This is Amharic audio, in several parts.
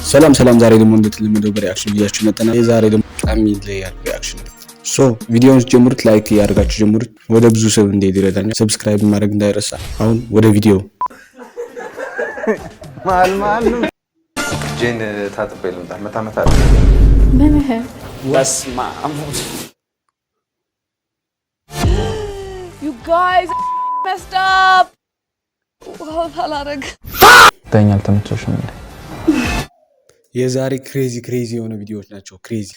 ሰላም ዛሬ ደግሞ እንደተለመደው በሪአክሽን ቪዲዮአችሁ መጣና የዛሬ ደግሞ በጣም ይለያል ሪአክሽን። ቪዲዮውን ጀምሩት፣ ላይክ ያደርጋችሁ ጀምሩት፣ ወደ ብዙ ሰው እንዲሄድ ይረዳኛል። ሰብስክራይብ ማድረግ እንዳይረሳ። አሁን ወደ ቪዲዮ ማል ጄን ታጥቤ ልምጣ መታ ምንህ በስማ You guys messed up. ተኛል ተመቸሽም እንዴ? የዛሬ ክሬዚ የሆነ ቪዲዮዎች ናቸው። ክሬዚ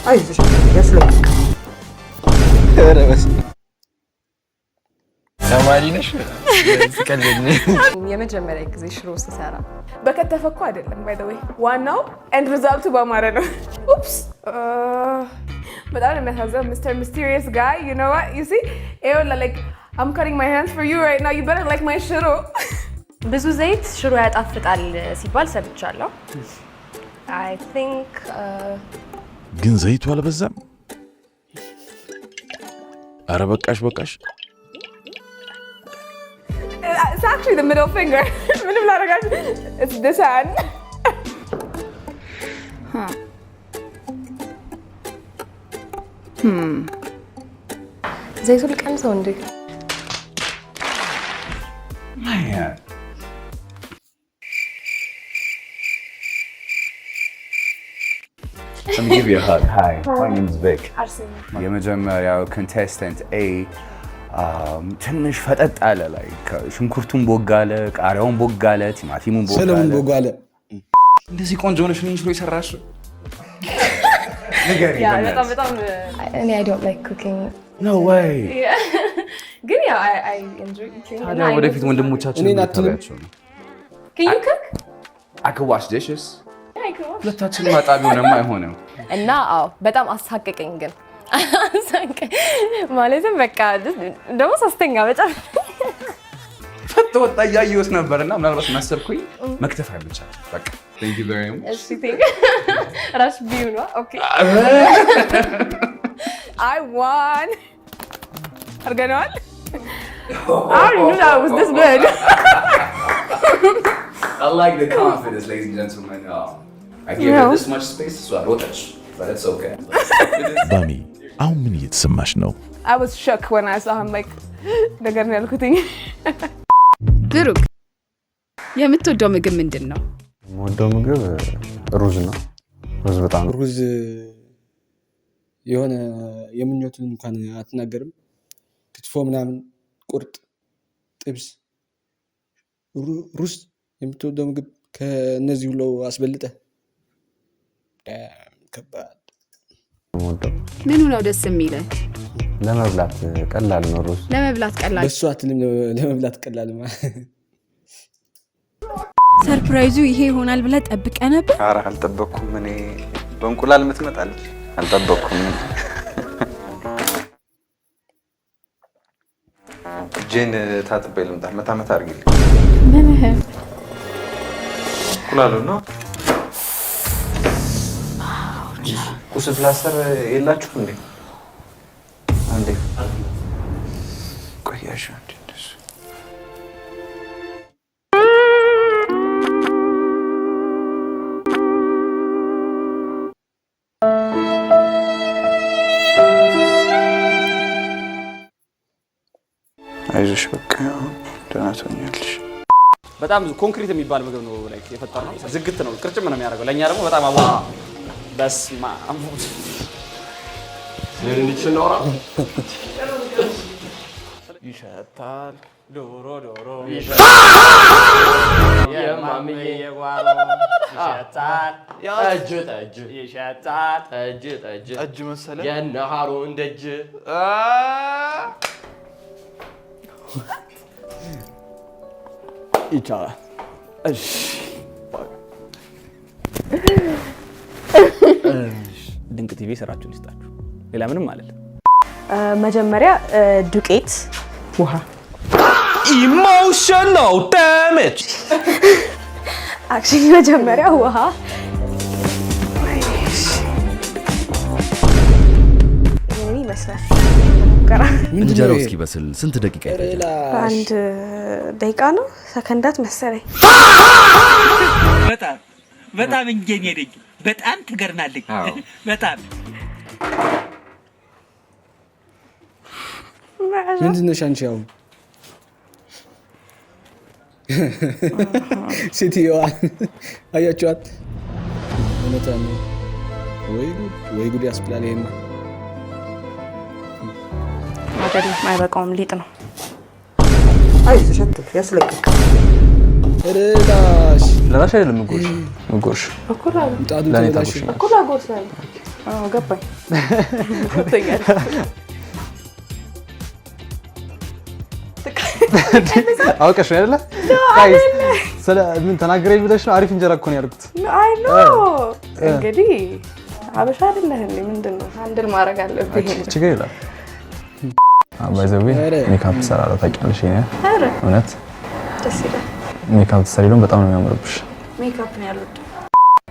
አይዞሽ ያስለክ ረበስ ተማሪ ነሽ? ስቀልኝ የመጀመሪያ ጊዜ ሽሮ ስሰራ በከተፈ እኮ አይደለም by the way ዋናው ኤንድ ሪዛልቱ በማረ ነው። ኡፕስ በጣም የሚያሳዝነው Mr. Mysterious guy, you know what? You see? like I'm cutting my hands for you right now. You better like my ሽሮ። ብዙ ዘይት ሽሮ ያጣፍጣል ሲባል ሰምቻለሁ። I think ግን ዘይቱ አልበዛም? አረ በቃሽ። It's actually the middle finger. ምንም ላደርጋችሁ it's this hand. ዘይቱ ልቀንሰው እንዴ? Let me give you a hug. Hi, my name is Vic. የመጀመሪያው contestant A ትንሽ ፈጠጥ አለ like ሽንኩርቱን ቦጋለ፣ ቃሪያውን ቦጋለ፣ ቲማቲሙን ቦጋለ። ሰለሞን ቦጋለ እንደዚህ ቆንጆ ሆነሽ ምን ሽሮ ይሰራሽ? ንገሪ። በጣም እኔ I don't like cooking. No way. ግን ያ I enjoy eating. ታዲያ ወደፊት ወንድሞቻችን ታያቸው ነው። Can you cook? I can wash dishes. ሁለታችን ማጣቢ ሆነማ አይሆንም። እና አዎ በጣም አሳቀቀኝ ግን ማለትም በቃ ደግሞ ሶስተኛ በጣም ፈጥወጣ ያዩስ ነበርና ምናልባት ማሰብኩኝ መክተፍ አይመቻል። በቃ thank you very much. እሺ ራሽ ቢዩ ነው ኦኬ I won. አርገናል። I knew that was this good. I like the confidence, ladies and gentlemen. I gave her this much space, so I wrote that, but it's okay. ባሚ አሁን ምን እየተሰማሽ ነው? I was shook when I saw him like ነገር ነው ያልኩትኝ። ብሩክ የምትወደው ምግብ ምንድን ነው? የምወደው ምግብ ሩዝ ነው። ሩዝ በጣም ሩዝ የሆነ የምኞቱን እንኳን አትናገርም። ክትፎ ምናምን፣ ቁርጥ፣ ጥብስ። ሩዝ የምትወደው ምግብ ከነዚህ ሁሉ አስበልጠ ከባድ። ምኑ ነው ደስ የሚለው? ለመብላት ቀላል ነው ሩዝ። ለመብላት ቀላል በሱ አትልም። ለመብላት ቀላል ማለት ሰርፕራይዙ ይሄ ይሆናል ብለህ ጠብቀህ ነበር? ኧረ አልጠበቅኩም። እኔ በእንቁላል የምትመጣለች አልጠበቅኩም። ጄን ታጥቤ ልምጣ መታ አድርጊልኝ። ምንህ እንቁላሉ ነው። ቁስል ፕላስተር የላችሁ እንዴ? አንዴ ቆያሽ አንዴ እንደሱ አይዞሽ በቃ ደህና ትሆኛለሽ። በጣም ኮንክሪት የሚባል ምግብ ነው ላይክ የፈጠርነው። ዝግት ነው፣ ቅርጭም ነው የሚያደርገው። ለኛ ደግሞ በጣም አቦ በስማ አሙት ለንዲችን ነው ይሸታል ዶሮ ይሸታል የማምዬ የጓሮ ይሸታል ጠጅ ይሸታል ጠጅ መሰለ የነሃሩን ደጅ ይቻላል። እሺ ድንቅ ቲቪ ስራችሁን ይስጣችሁ። ሌላ ምንም ማለት መጀመሪያ ዱቄት፣ ውሃ ኢሞሽናል ዳሜጅ አክቹሊ መጀመሪያ ውሃ ይመስላል። እንጀራው እስኪበስል ስንት ደቂቃ ይፈጃል? አንድ ደቂቃ ነው ሰከንዳት መሰለኝ። በጣም እንጀኝ ሄደኝ። በጣም ትገርማለች። በጣም ምንድን ነሽ አንቺ? ያው ሴትዮዋ አያችኋት? እውነቷን ነው። ወይ ጉድ ያስብላል። ይሄማ አይደለም አይበቃውም፣ ሊጥ ነው። አይዞሽ አትፍሪ፣ ያስለቅቅ። እረዳሽ ለራሽ አይደለም ምጎሽ እኩል ምጣዱ ለኔ ተበላሽ። ታጎሽ እኩል አጎርሳለሁ። አዎ ገባኝ። ገብቶኛል። አውቀሽ ነው አይደለ? ስለ ምን ተናገረኝ ብለሽ ነው? አሪፍ እንጀራ እኮ ነው ያልኩት። አይ ኖ እንግዲህ አበሻ አይደለህ እንዴ? ምንድነው አንድል ማድረግ አለብኝ። ችግር የለም። ባይዘዌ ሜካፕ ሰራራ ታውቂያለሽ? ይሄ እውነት ደስ ይላል። ሜካፕ ሰሪ ነው፣ በጣም ነው የሚያምርብሽ። ሜካፕ ነው ያሉት።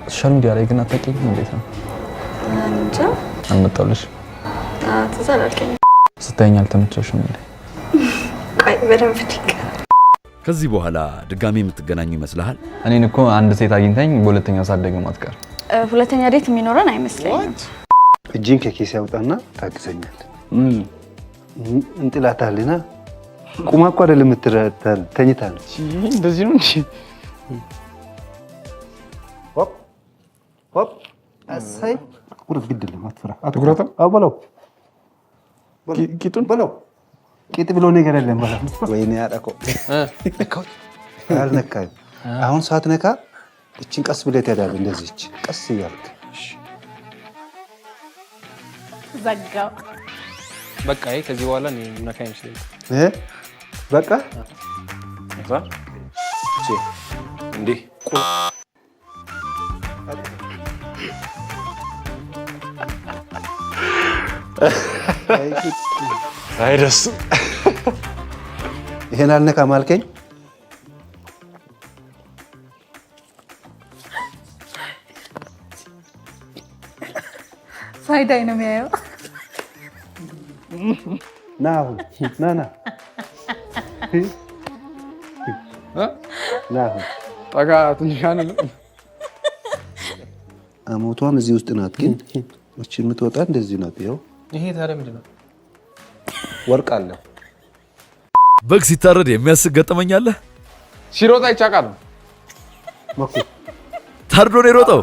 ሶሻል ሚዲያ ላይ ግን አታውቂም? እንዴት ነው? እንጃ አልመጣሁልሽ። ተዛላልከኝ። ስታይኝ አልተመቸሽም እንዴ? ቆይ በደንብ ትክ። ከዚህ በኋላ ድጋሚ የምትገናኙ ይመስልሃል? እኔን እኮ አንድ ሴት አግኝተኝ በሁለተኛው ሰዓት ደግሞ አትቀር። ሁለተኛ ዴት የሚኖረን አይመስለኝም። እጅን ከኪስ ያውጣና ታግዘኛል። እንጥላታልና ቁማ እኮ አይደለም የምትረዳል፣ ተኝታለች። እንደዚህ ነው እንጂ ሆፕ ሆፕ አሳይ ቁርጥ ግድልም አትፈራ። አትኩራታ አበለው ቂጡን በለው ቂጥ ብሎ ነገር የለም ማለት ወይኔ ያዳቆ ነካው አልነካኝ። አሁን ሰዓት ነካ እቺን ቀስ ብለህ ትሄዳለህ። እንደዚህ ቀስ እያልክ ዘጋው። በቃ ይሄ ከዚህ በኋላ እኔ ነካ ይመስለኝ በቃ እዛ እንዴ አይደስ ይሄን አልነካም አልከኝ። ሳይዳይ ነው የሚያየው። ና አሁን ና ና ና አሁን ጠጋ ትንሽ አንል አሞቷም እዚህ ውስጥ ናት፣ ግን እቺ የምትወጣ እንደዚህ ናት። ይኸው ይሄ ታዲያ ምንድን ነው? ወርቅ አለ። በግ ሲታረድ የሚያስቅ ገጠመኝ አለ? ሲሮጣ ይቻቃል። ታርዶ ነው የሮጠው።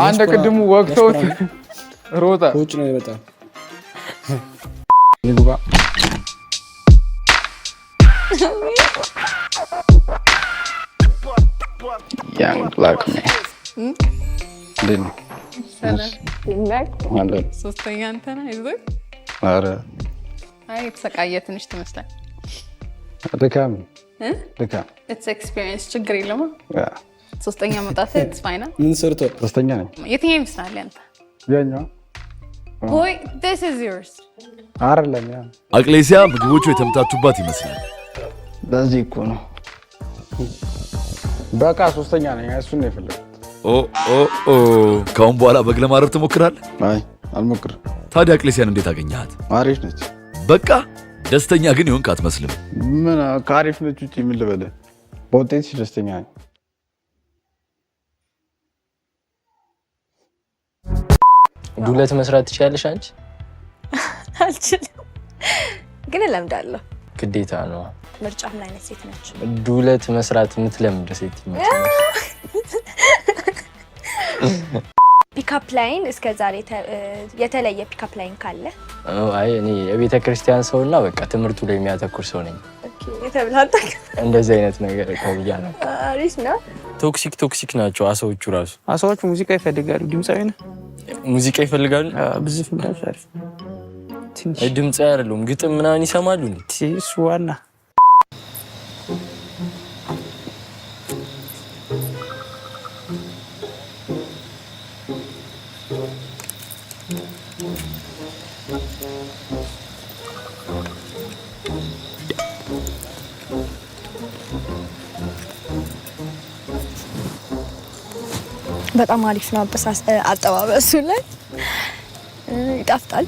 አንድ ቅድሙ ወቅቶት ሮጣ። ከውጭ ነው የመጣው። ይግባ ያንግ ብላክ ማን ሶስተኛ አንተ ነህ። አይዞህ። ኧረ አይ የተሰቃየ ትንሽ ትመስላል። ድካም ኢትስ ኤክስፒሪየንስ። ችግር የለውም። ሶስተኛ መውጣት ኢትስ ፋይን። ምን ሰርቶ ሶስተኛ ነኝ። የትኛው ይመስላል ያንተ? ያኛው ቦይ this is yours። አይደለም ያ አቅሌሲያ ምግቦቹ የተምታቱባት ይመስላል። በዚህ እኮ ነው። በቃ ሶስተኛ ነኝ። እሱን ነው የፈለኩት። ከአሁን በኋላ በግ ለማረድ ትሞክራለህ? አይ አልሞክርም። ታዲያ አቅሌሲያን እንዴት አገኘሃት? አሪፍ ነች። በቃ ደስተኛ ግን ይሆንክ አትመስልም። ምን ከአሪፍ ነች ውጪ ምን ልበልህ? በውጤትሽ ደስተኛ ነኝ። ዱለት መስራት ትችያለሽ አንቺ? አልችልም፣ ግን እለምዳለሁ። ግዴታ ነው። ምርጫ ምን አይነት ሴት ነች? ዱለት መስራት የምትለምድ ሴት ነው። ፒካፕ ላይን እስከ ዛሬ የተለየ ፒካፕ ላይን ካለ? አይ እኔ የቤተ ክርስቲያን ሰውና በቃ ትምህርቱ ላይ የሚያተኩር ሰው ነኝ። የተብላጠቅ እንደዚህ አይነት ነገር ከብያ ነው። አሪፍ ነው። ቶክሲክ ናቸው አሳዎቹ ራሱ። አሳዎቹ ሙዚቃ ይፈልጋሉ። ድምጻዊ ነህ? ሙዚቃ ይፈልጋሉ። ብዙ ፍላሽ አሪፍ ድምጽ አይደለም ግጥም ምናምን ይሰማሉ። እሱ ዋና በጣም አሪፍ ነው። አጠባበሱ ላይ ይጣፍጣል፣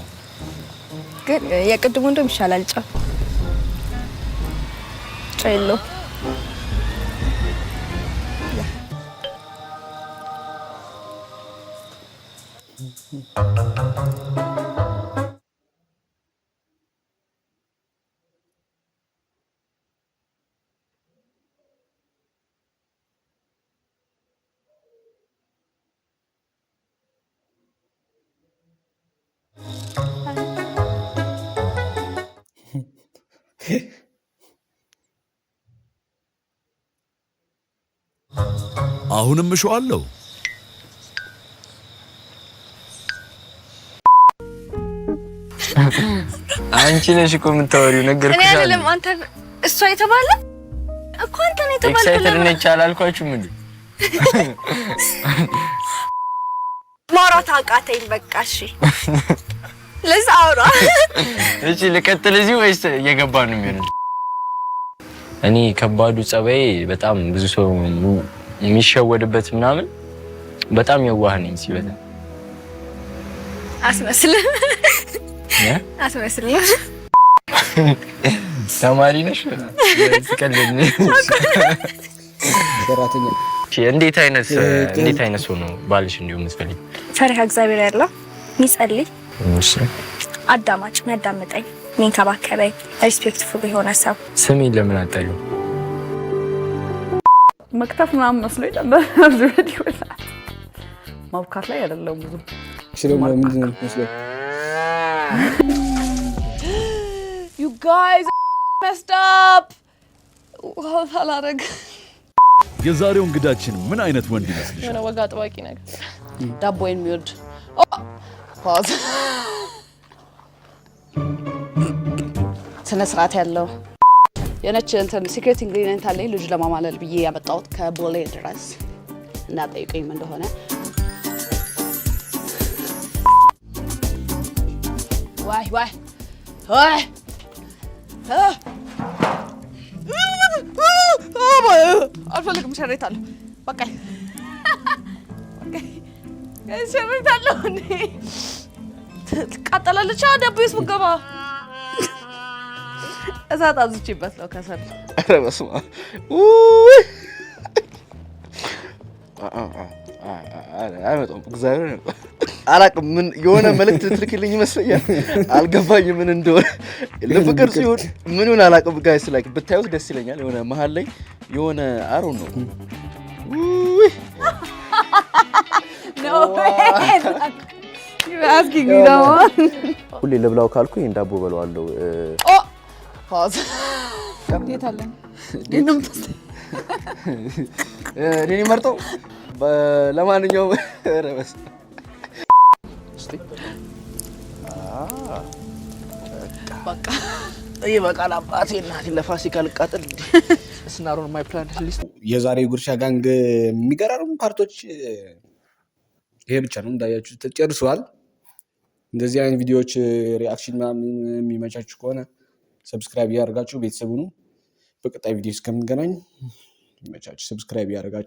ግን የቅድሙ እንደውም ይሻላል። ጫፍ የለውም። አሁንም እሸዋለሁ። አንቺ ነሽ እኮ የምታወሪው። ነገርኩሽ። እኔ አይደለም አንተ እሷ የተባለ እኮ አንተ ነው የተባለ። ኤክሳይትድ ነኝ አላልኳችሁም እንዴ? ማውራት አቃተኝ በቃ። እሺ ለዛ አውራ። እሺ ልቀጥል እዚህ ወይስ እየገባ ነው የሚሆነው? እኔ ከባዱ ጸባይ በጣም ብዙ ሰው የሚሸወድበት ምናምን በጣም የዋህ ነኝ ሲበዛ። አስመስል ተማሪ ነሽ? ትቀልኝ። ሰራተኛ። እንዴት አይነት ሰው ነው ባልሽ እንዲሁ የምትፈልጊው? ፈሪሃ እግዚአብሔር ያለው የሚጸልይ፣ አዳማጭ፣ የሚያዳምጠኝ፣ የሚንከባከበኝ፣ ሪስፔክትፉል የሆነ ሰው። ስሜን ለምን አጠሪው? መክተፍ ምናምን መስሎኝ ነበር። አብዙት ይወላል። ማብካት ላይ አይደለም ብዙ You guys messed up. አላረግ። የዛሬው እንግዳችን ምን አይነት ወንድ ይመስልሻል? የሆነ ወግ አጥባቂ ነገር ዳቦዬን የሚወድ ፓዝ ስነ ስርዓት ያለው የነች እንትን ሲክሬት ኢንግሪዲየንት አለኝ ልጅ ለማማለል ብዬ ያመጣሁት ከቦሌ ድረስ እና ጠይቀኝ ምን እንደሆነ። ዋይ ዋይ ዋይ አልፈልግም። ሸሬታለሁ በቃ ሸሬታለሁ። እንዴ ትቃጠላለች። ዳቦ ውስጥ ብትገባ እሳት አብዝቼበት ነው ከሰል። ኧረ በስመ አብ አይመጣም። እግዚአብሔር አላውቅም። ምን የሆነ መልእክት ልትልክልኝ ይመስለኛል። አልገባኝም ምን እንደሆነ። ለፍቅር ሲሆን ምን ይሆን አላውቅም። ጋይስ ላይክ ብታዩት ደስ ይለኛል። የሆነ መሀል ላይ የሆነ አሮ ነው ሁሌ ልብላው ካልኩ ይሄን ዳቦ በለዋለሁ። ፓዝ እንዴት አለ እኔ መርጠው ለማንኛውም ረበስ በቃ ይበቃል። አባቴ እናቴ ለፋሲካ ልቃጥል ስናሮን ማይ ፕላን ሊስት። የዛሬ ጉርሻ ጋንግ የሚገራርሙ ፓርቶች ይሄ ብቻ ነው። እንዳያችሁ ተጨርሷል። እንደዚህ አይነት ቪዲዮዎች ሪአክሽን ምናምን የሚመቻችሁ ከሆነ ሰብስክራይብ ያደርጋችሁ ቤተሰቡ ነው። በቀጣይ ቪዲዮ እስከምንገናኝ ይመቻችሁ። ሰብስክራይብ ያደርጋችሁ